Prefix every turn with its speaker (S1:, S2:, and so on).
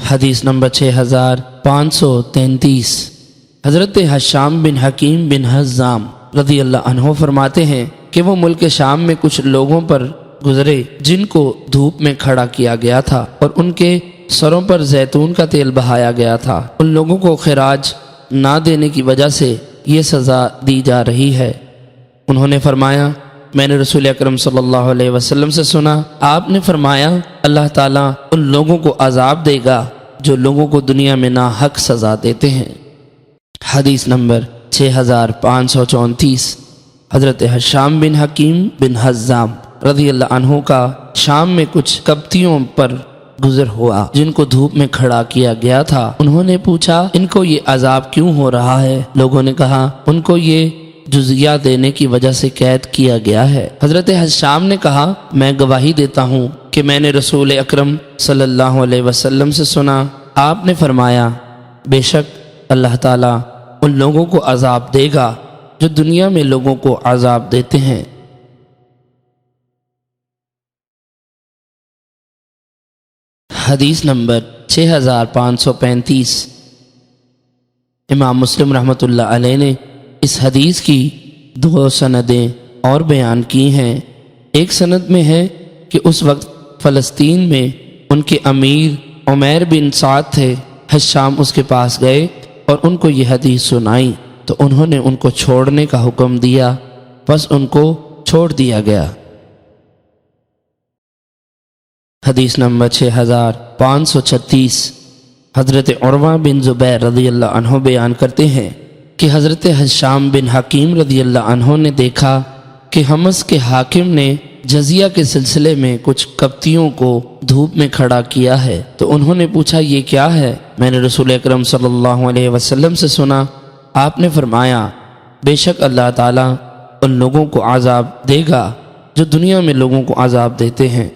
S1: حدیث نمبر 6533۔ حضرت حشام بن حکیم بن حزام رضی اللہ عنہ فرماتے ہیں کہ وہ ملک شام میں کچھ لوگوں پر گزرے جن کو دھوپ میں کھڑا کیا گیا تھا اور ان کے سروں پر زیتون کا تیل بہایا گیا تھا۔ ان لوگوں کو خراج نہ دینے کی وجہ سے یہ سزا دی جا رہی ہے۔ انہوں نے فرمایا میں نے رسول اکرم صلی اللہ علیہ وسلم سے سنا، آپ نے فرمایا اللہ تعالیٰ ان لوگوں کو عذاب دے گا جو لوگوں کو دنیا میں ناحق سزا دیتے ہیں۔ حدیث نمبر 6534۔ حضرت حشام بن حکیم بن حزام رضی اللہ عنہ کا شام میں کچھ کپتیوں پر گزر ہوا جن کو دھوپ میں کھڑا کیا گیا تھا۔ انہوں نے پوچھا ان کو یہ عذاب کیوں ہو رہا ہے؟ لوگوں نے کہا ان کو یہ جزیہ دینے کی وجہ سے قید کیا گیا ہے۔ حضرت حشام نے کہا میں گواہی دیتا ہوں کہ میں نے رسول اکرم صلی اللہ علیہ وسلم سے سنا، آپ نے فرمایا بے شک اللہ تعالیٰ ان لوگوں کو عذاب دے گا جو دنیا میں لوگوں کو عذاب دیتے ہیں۔ حدیث نمبر 6535۔ امام مسلم رحمۃ اللہ علیہ نے اس حدیث کی 2 سندیں اور بیان کی ہیں۔ ایک سند میں ہے کہ اس وقت فلسطین میں ان کے امیر عمیر بن سعد تھے۔ حشام اس کے پاس گئے اور ان کو یہ حدیث سنائی تو انہوں نے ان کو چھوڑنے کا حکم دیا، بس ان کو چھوڑ دیا گیا۔ حدیث نمبر 6536۔ حضرت عروہ بن زبیر رضی اللہ عنہ بیان کرتے ہیں کہ حضرت حشام بن حکیم رضی اللہ عنہ نے دیکھا کہ حمص کے حاکم نے جزیہ کے سلسلے میں کچھ کپتیوں کو دھوپ میں کھڑا کیا ہے، تو انہوں نے پوچھا یہ کیا ہے؟ میں نے رسول اکرم صلی اللہ علیہ وسلم سے سنا، آپ نے فرمایا بے شک اللہ تعالیٰ ان لوگوں کو عذاب دے گا جو دنیا میں لوگوں کو عذاب دیتے ہیں۔